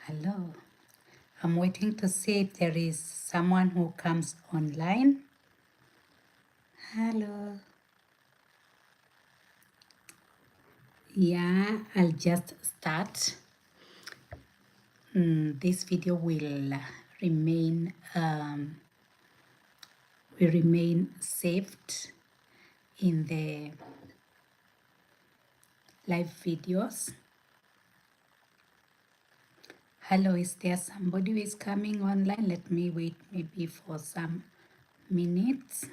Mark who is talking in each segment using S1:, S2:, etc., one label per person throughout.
S1: Hello. I'm waiting to see if there is someone who comes online. Hello. Yeah, I'll just start. This video will remain saved in the live videos. Hello, is there somebody who is coming online? Let me wait maybe for some minutes.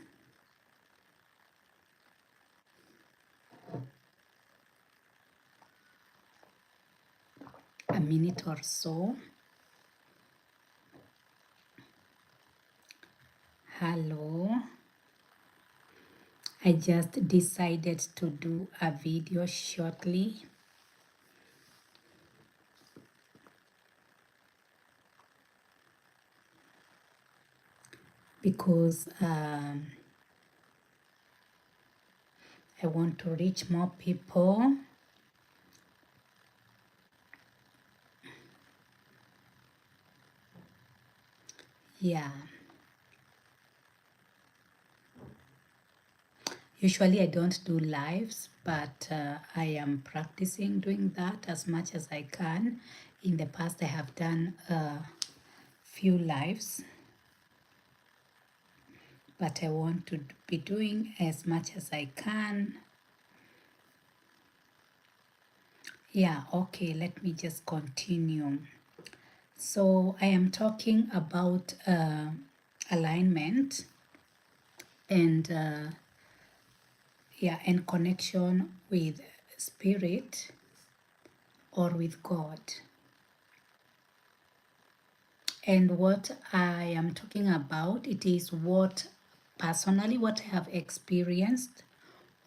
S1: A minute or so. Hello. I just decided to do a video shortly because I want to reach more people. Yeah. Usually I don't do lives, but I am practicing doing that as much as I can. In the past, I have done a few lives, but I want to be doing as much as I can. Yeah, okay, let me just continue. So I am talking about alignment and and connection with spirit or with God. And what I am talking about, it is what personally what I have experienced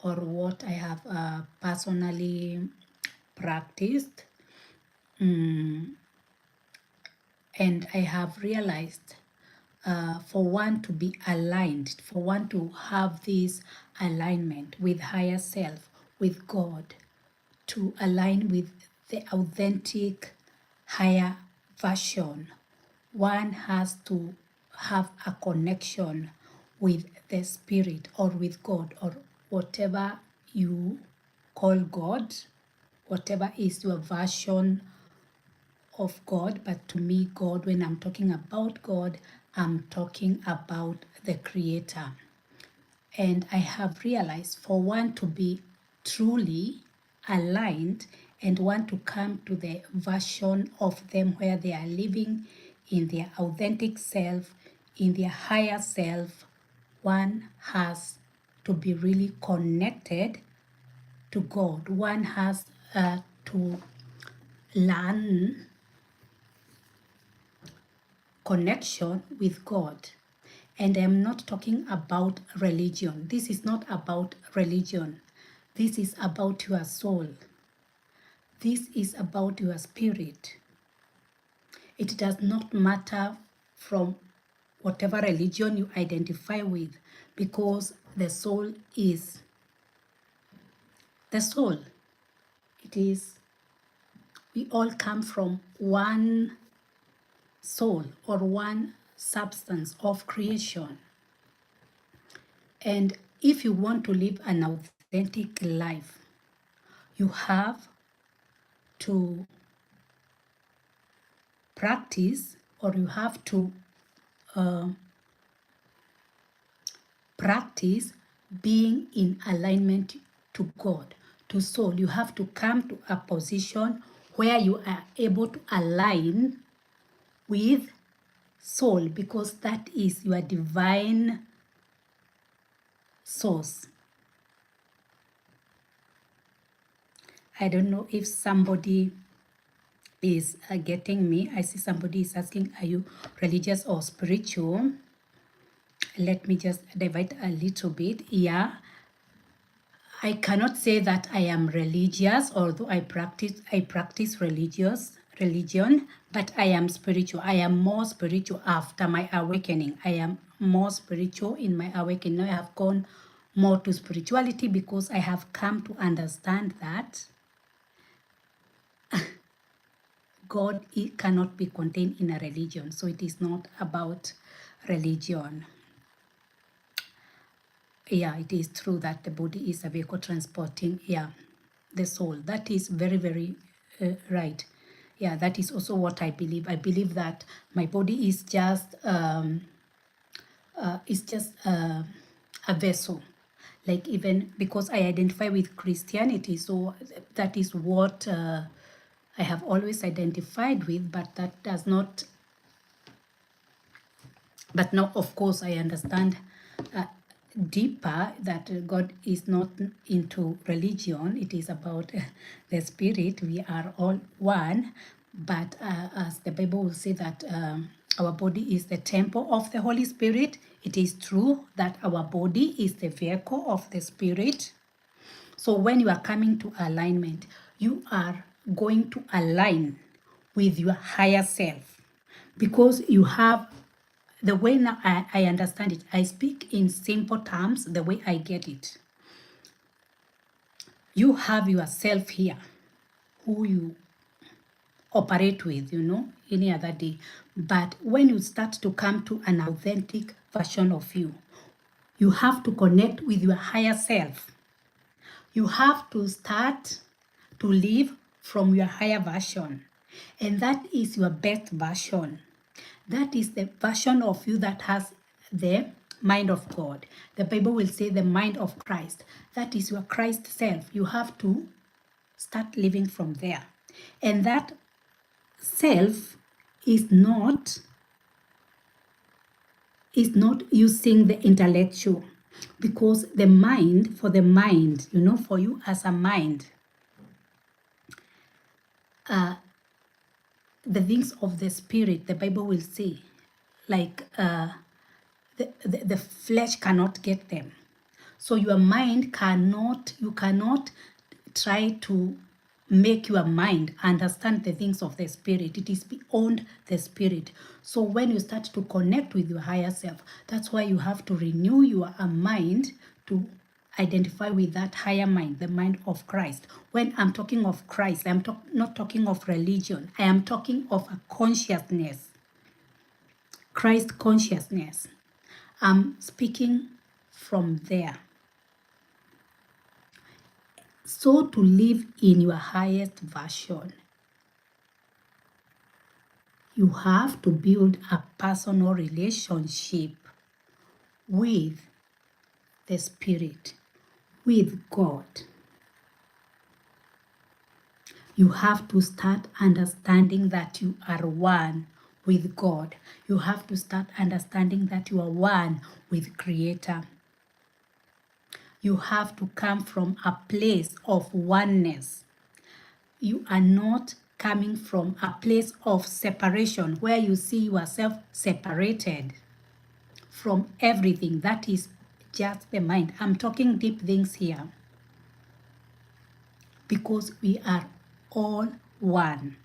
S1: or what I have personally practiced. And I have realized for one to be aligned, for one to have this alignment with higher self, with God, to align with the authentic higher version, one has to have a connection with the spirit or with God or whatever you call God, whatever is your version of God. But to me, God, when I'm talking about God, I'm talking about the Creator. And I have realized for one to be truly aligned and want to come to the version of them where they are living in their authentic self, in their higher self, one has to be really connected to God. One has to learn connection with God. And I'm not talking about religion. This is not about religion. This is about your soul. This is about your spirit. It does not matter from whatever religion you identify with, because the soul is the soul. It is, we all come from one soul or one substance of creation. And if you want to live an authentic life, you have to practice, or you have to practice being in alignment to God, to soul. You have to come to a position where you are able to align with soul, because that is your divine source. I don't know if somebody is getting me. I see somebody is asking, are you religious or spiritual? Let me just divide a little bit. Yeah, I cannot say that I am religious, although I practice religion, but I am spiritual. I am more spiritual after my awakening. I am more spiritual in my awakening. Now I have gone more to spirituality because I have come to understand that God cannot be contained in a religion. So it is not about religion. Yeah, it is true that the body is a vehicle transporting, the soul. That is very, very right. Yeah, that is also what I believe. I believe that my body is just a vessel. Like, even because I identify with Christianity, so that is what I have always identified with, but that does not, but now of course I understand uh, deeper that God is not into religion. It is about the spirit. We are all one, but as the Bible will say that our body is the temple of the Holy Spirit. It is true that our body is the vehicle of the Spirit. So when you are coming to alignment, you are going to align with your higher self, because you have, the way now I understand it, I speak in simple terms, the way I get it. You have yourself here, who you operate with, any other day. But when you start to come to an authentic version of you, you have to connect with your higher self. You have to start to live from your higher version. And that is your best version. That is the version of you that has the mind of God. The Bible will say the mind of Christ. That is your Christ self. You have to start living from there. And that self is not using the intellectual, because the mind, for the mind, for you as a mind, the things of the spirit, the Bible will say, like the flesh cannot get them. So your mind you cannot try to make your mind understand the things of the spirit. It is beyond the spirit. So when you start to connect with your higher self, that's why you have to renew your mind to identify with that higher mind, the mind of Christ. When I'm talking of Christ, I'm not talking of religion. I am talking of a consciousness, Christ consciousness. I'm speaking from there. So to live in your highest version, you have to build a personal relationship with the Spirit, with God. You have to start understanding that you are one with God. You have to start understanding that you are one with Creator. You have to come from a place of oneness. You are not coming from a place of separation where you see yourself separated from everything. That is just the mind. I'm talking deep things here, because we are all one.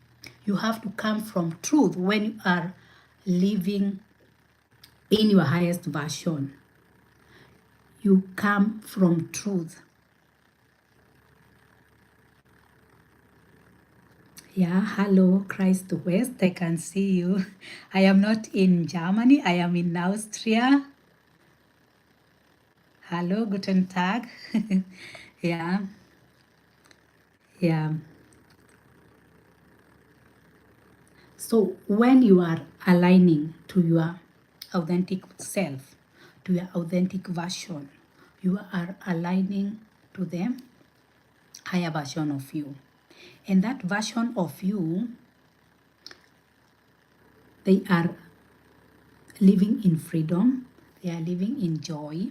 S1: You have to come from truth when you are living in your highest version. You come from truth. Yeah, hello, Christ West. I can see you. I am not in Germany. I am in Austria. Hello, guten Tag. Yeah. Yeah. So when you are aligning to your authentic self, to your authentic version, you are aligning to the higher version of you. And that version of you, they are living in freedom, they are living in joy,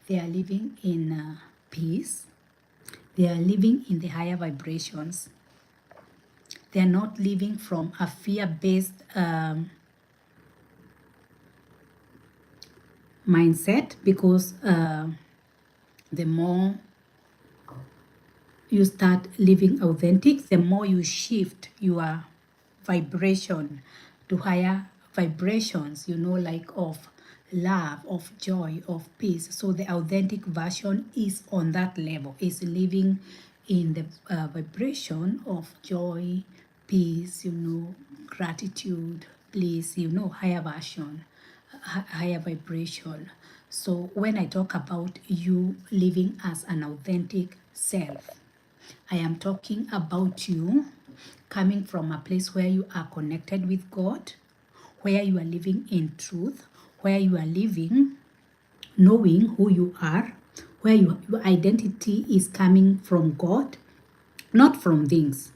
S1: they are living in peace, they are living in the higher vibrations. They are not living from a fear-based mindset, because the more you start living authentic, the more you shift your vibration to higher vibrations, like of love, of joy, of peace. So the authentic version is on that level, is living in the vibration of joy, peace, gratitude, bliss, higher version, higher vibration. So when I talk about you living as an authentic self, I am talking about you coming from a place where you are connected with God, where you are living in truth, where you are living knowing who you are, where your identity is coming from God, not from things,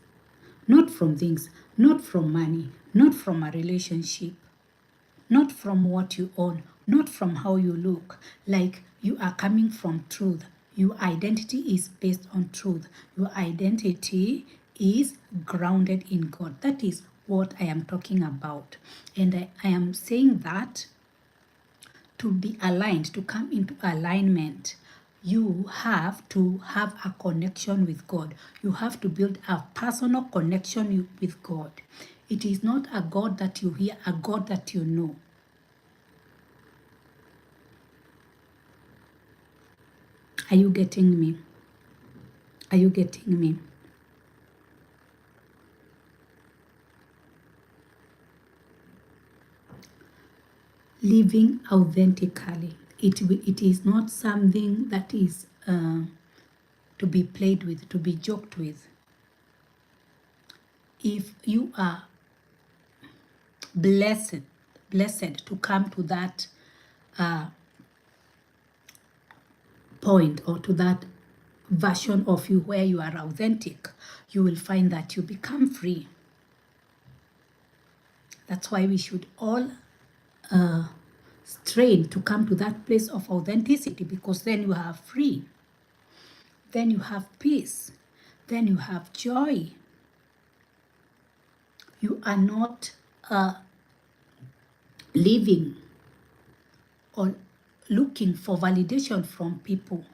S1: not from things, not from money, not from a relationship, not from what you own, not from how you look. Like you are coming from truth. Your identity is based on truth. Your identity is grounded in God. That is what I am talking about. And I am saying that to be aligned, to come into alignment, you have to have a connection with God. You have to build a personal connection with God. It is not a God that you hear, a God that you know. Are you getting me? Are you getting me? Living authentically. It is not something that is to be played with, to be joked with. If you are blessed to come to that point or to that version of you where you are authentic, you will find that you become free. That's why we should all strain to come to that place of authenticity, because then you are free. Then you have peace. Then you have joy. You are not living or looking for validation from people.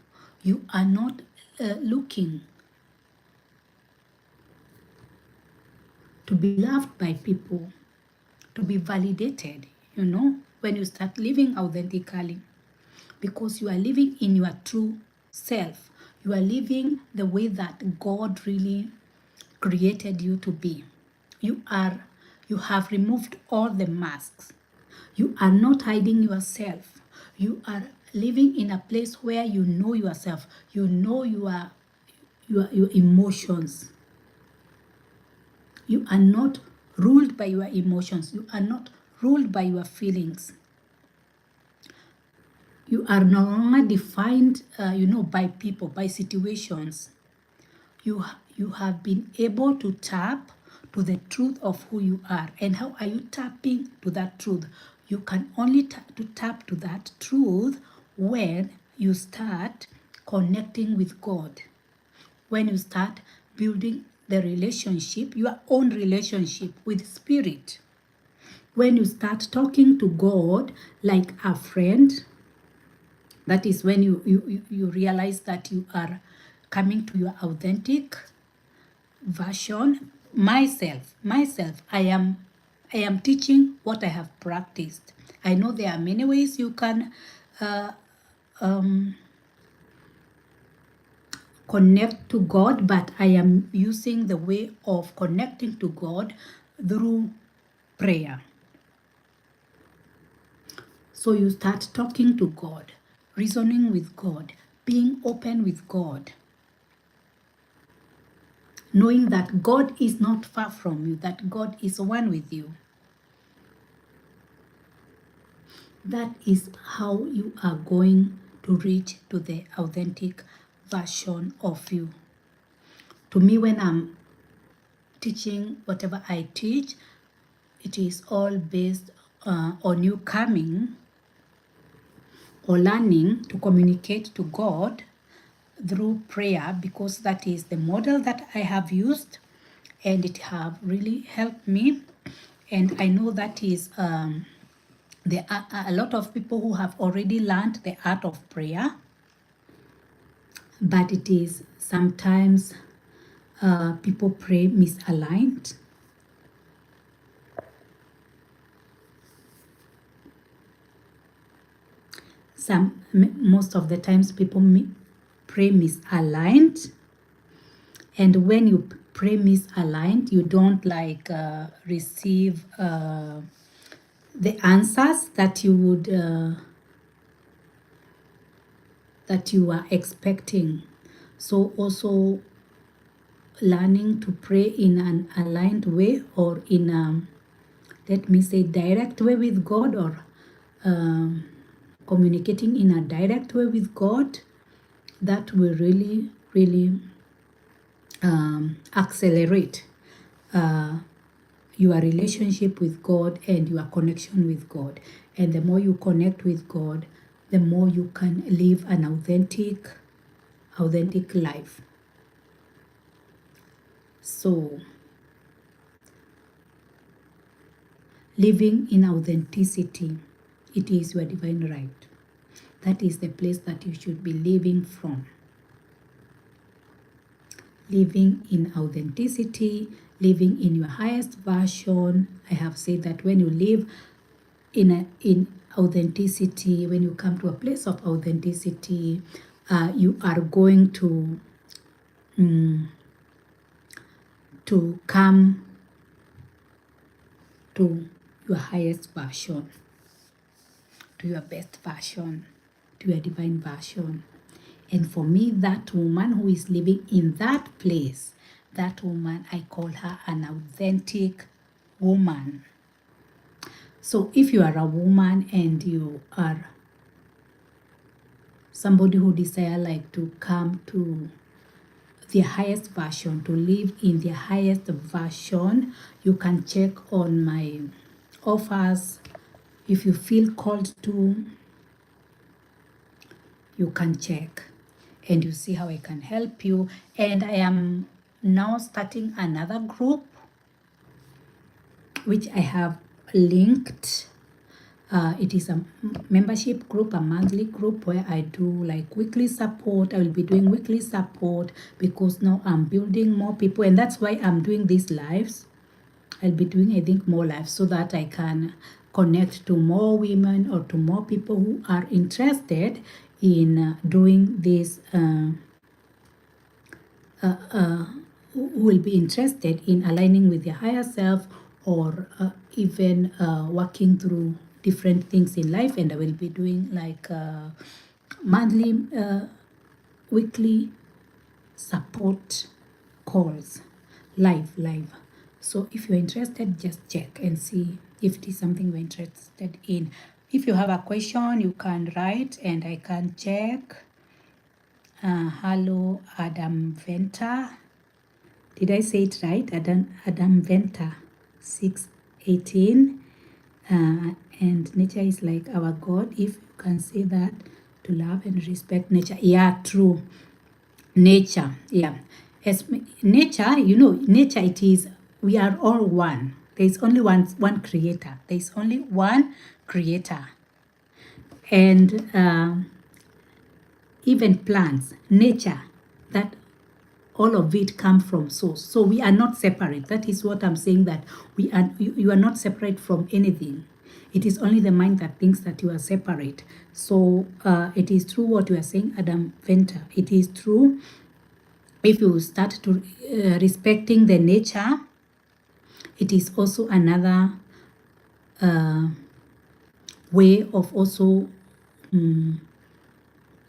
S1: You are not looking to be loved by people, to be validated, when you start living authentically, because you are living in your true self. You are living the way that God really created you to be. You have removed all the masks. You are not hiding yourself. You are living in a place where you know yourself. You know your emotions. You are not ruled by your emotions. You are not ruled by your feelings. You are no longer defined, by people, by situations. You have been able to tap to the truth of who you are. And how are you tapping to that truth? You can only tap to that truth when you start connecting with God. When you start building the relationship, your own relationship with Spirit. When you start talking to God like a friend, that is when you realize that you are coming to your authentic version. Myself, I am teaching what I have practiced. I know there are many ways you can connect to God, but I am using the way of connecting to God through prayer. So you start talking to God, reasoning with God, being open with God, knowing that God is not far from you, that God is one with you. That is how you are going to reach to the authentic version of you. To me, when I'm teaching whatever I teach, it is all based on you coming or learning to communicate to God through prayer, because that is the model that I have used and it have really helped me. And I know that is there are a lot of people who have already learned the art of prayer, but it is sometimes people pray misaligned. Most of the times people pray misaligned, and when you pray misaligned, you don't like receive the answers that you would that you are expecting. So also learning to pray in an aligned way, or in a, let me say, direct way with God, or communicating in a direct way with God, that will really accelerate your relationship with God and your connection with God. And the more you connect with God, the more you can live an authentic life. So living in authenticity, it is your divine right. That is the place that you should be living from. Living in authenticity, living in your highest version. I have said that when you live in authenticity, when you come to a place of authenticity, you are going to come to your highest version, to your best version, to your divine version. And for me, that woman who is living in that place, that woman, I call her an authentic woman. So if you are a woman and you are somebody who desire like to come to their highest version, to live in their highest version, you can check on my offers. If you feel called to, you can check and you see how I can help you. And I am now starting another group which I have linked. It is a membership group, a monthly group where I do like weekly support. I will be doing weekly support because now I'm building more people, and that's why I'm doing these lives. I'll be doing, I think, more lives so that I can connect to more women or to more people who are interested in doing this, who will be interested in aligning with their higher self, or even working through different things in life. And I will be doing like monthly, weekly support calls, live. So if you're interested, just check and see if it is something you're interested in. If you have a question, you can write and I can check. Hello, Adam Venter. Did I say it right? Adam Venter, 618. And nature is like our God. If you can say that, to love and respect nature. Yeah, true. Nature, yeah. As nature, you know, nature, it is, we are all one. There is only one creator. There is only one creator. And even plants, nature, that all of it come from source. So we are not separate. That is what I'm saying, that you are not separate from anything. It is only the mind that thinks that you are separate. So it is true what you are saying, Adam Venter. It is true. If you start to respecting the nature, it is also another way of also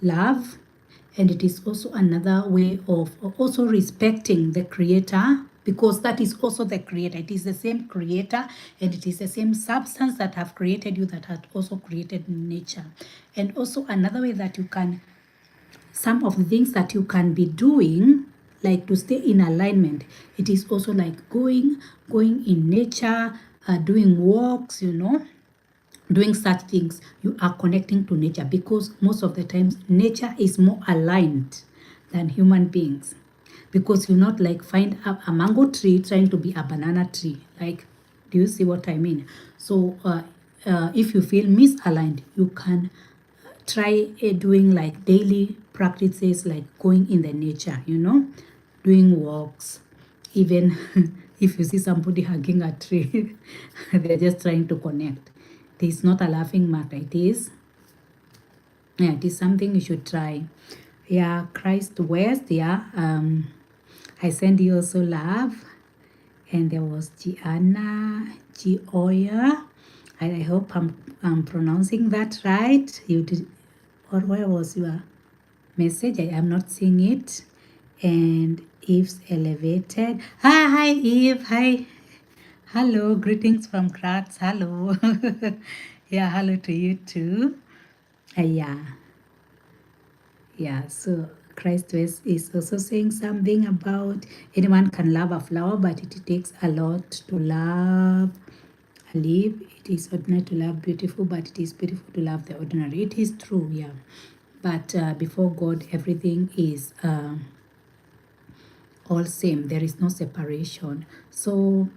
S1: love, and it is also another way of also respecting the creator, because that is also the creator. It is the same creator, and it is the same substance that have created you, that had also created nature. And also another way that you can, some of the things that you can be doing, like to stay in alignment, it is also like going in nature, doing walks, you know, doing such things. You are connecting to nature, because most of the times nature is more aligned than human beings, because you not like find a mango tree trying to be a banana tree. Like, do you see what I mean? So if you feel misaligned, you can try doing like daily practices, like going in the nature, you know, doing walks. Even if you see somebody hugging a tree, they're just trying to connect. It is not a laughing matter. It is something you should try. Yeah, Christ West, yeah. I send you also love. And there was Gianna, Gioia. I hope I'm pronouncing that right. You did, or where was your message? I am not seeing it. And Eve's elevated. Hi, Eve. Hi. Hello. Greetings from Graz. Hello. Yeah, hello to you too. Yeah. Yeah, so Christ West is also saying something about anyone can love a flower, but it takes a lot to love a leaf. It is ordinary to love beautiful, but it is beautiful to love the ordinary. It is true, yeah. But before God, everything is all same. There is no separation. So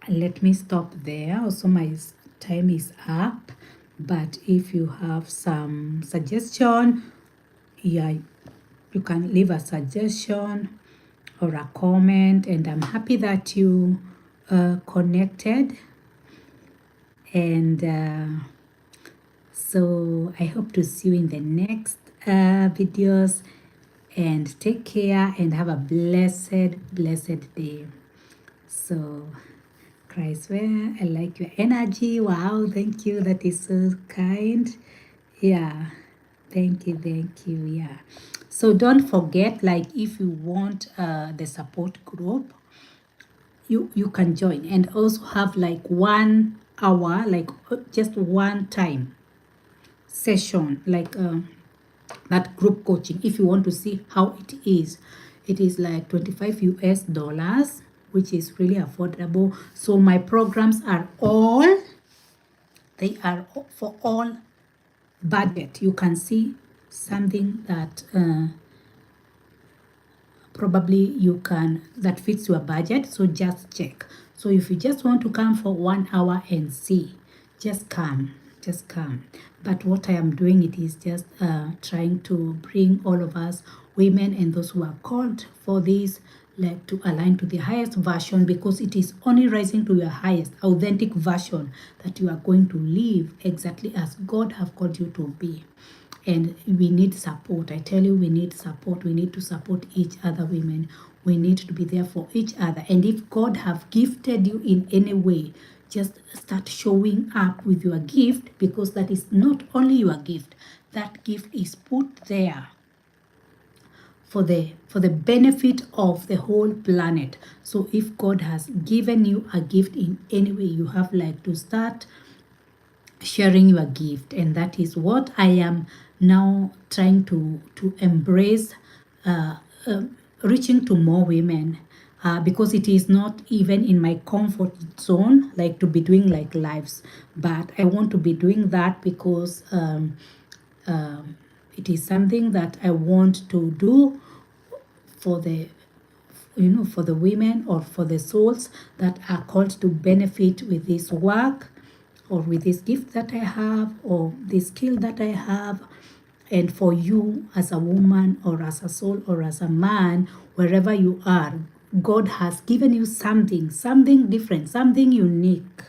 S1: let me stop there. Also, my time is up. But if you have some suggestion, yeah, you can leave a suggestion or a comment, and I'm happy that you connected. And so I hope to see you in the next videos, and take care and have a blessed day. So Christ, well, I like your energy. Wow, thank you. That is so kind. Yeah, thank you, yeah. So don't forget, like, if you want the support group, you can join, and also have like 1 hour, like just one time session, like that group coaching. If you want to see how it is like $25, which is really affordable. So my programs are all, they are for all budget. You can see something that probably you can, that fits your budget. So just check. So if you just want to come for 1 hour and see, just come. But what I am doing, it is just trying to bring all of us women and those who are called for this, like, to align to the highest version, because it is only rising to your highest authentic version that you are going to live exactly as God have called you to be. And we need support. I tell you, we need support. We need to support each other, women. We need to be there for each other. And if God have gifted you in any way, just start showing up with your gift, because that is not only your gift. That gift is put there for the benefit of the whole planet. So if God has given you a gift in any way, you have like to start sharing your gift. And that is what I am now trying to embrace, reaching to more women, because it is not even in my comfort zone, like, to be doing like lives, but I want to be doing that because it is something that I want to do for the, for the women, or for the souls that are called to benefit with this work, or with this gift that I have, or this skill that I have. And for you as a woman, or as a soul, or as a man, wherever you are, God has given you something different, something unique.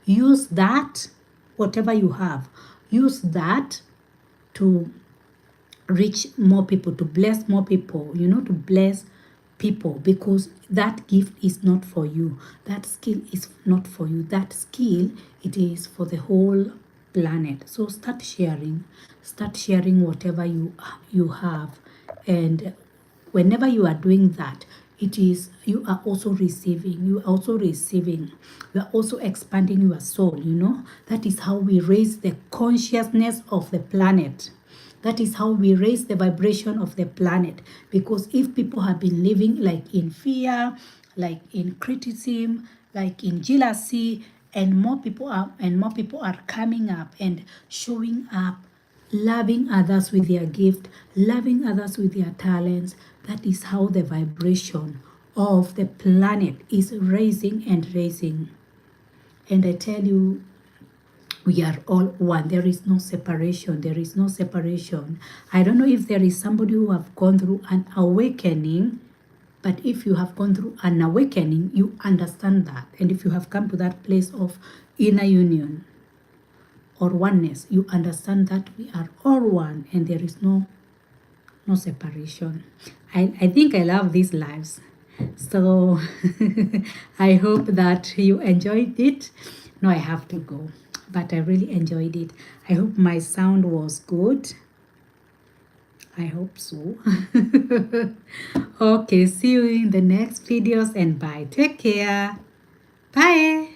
S1: Use that, whatever you have, use that to reach more people, to bless more people, to bless people, because that gift is not for you. That skill is not for you. That skill, it is for the whole planet. So start sharing whatever you have. And whenever you are doing that, it is, you are also receiving, you are also expanding your soul. That is how we raise the consciousness of the planet. That is how we raise the vibration of the planet. Because if people have been living like in fear, like in criticism, like in jealousy, and more people are coming up and showing up, loving others with their gift, loving others with their talents, that is how the vibration of the planet is raising and raising. And I tell you, we are all one. There is no separation. I don't know if there is somebody who have gone through an awakening, but if you have gone through an awakening, you understand that. And if you have come to that place of inner union, or oneness, you understand that we are all one and there is no separation. I think I love these lives. So I hope that you enjoyed it. No, I have to go, but I really enjoyed it. I hope my sound was good. I hope so. Okay, see you in the next videos and bye. Take care. Bye.